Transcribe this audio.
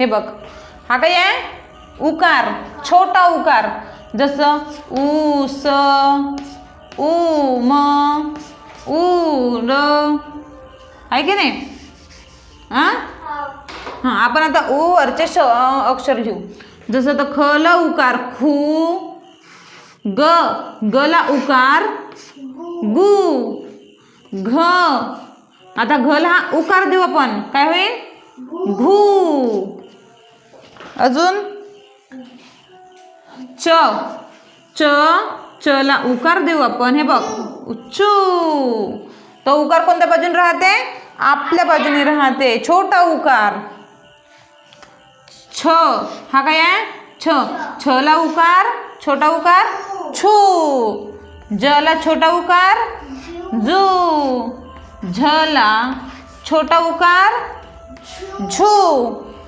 हे बघ, हा काय आहे? उकार, छोटा उकार. जसं ऊ स, ऊ म, ऊ र, आहे की नाही? हां हां, आपण आता ऊ वरचे अक्षर घेऊ. जसं तर ख ला उकार खू, ग, ग ला उकार गु, घ, आता घ ला उकार देऊ आपण, काय होईल? घू. अजून च, च, च ला उकार देऊ आपण, हे बघ चू. तो उकार कोणत्या बाजूने राहते? आपल्या बाजूने राहते, छोटा उकार. छ, हा काय आहे? छ, छ ला उकार, छोटा उकार छू. ज ला छोटा उकार जू. झ ला छोटा उकार झू.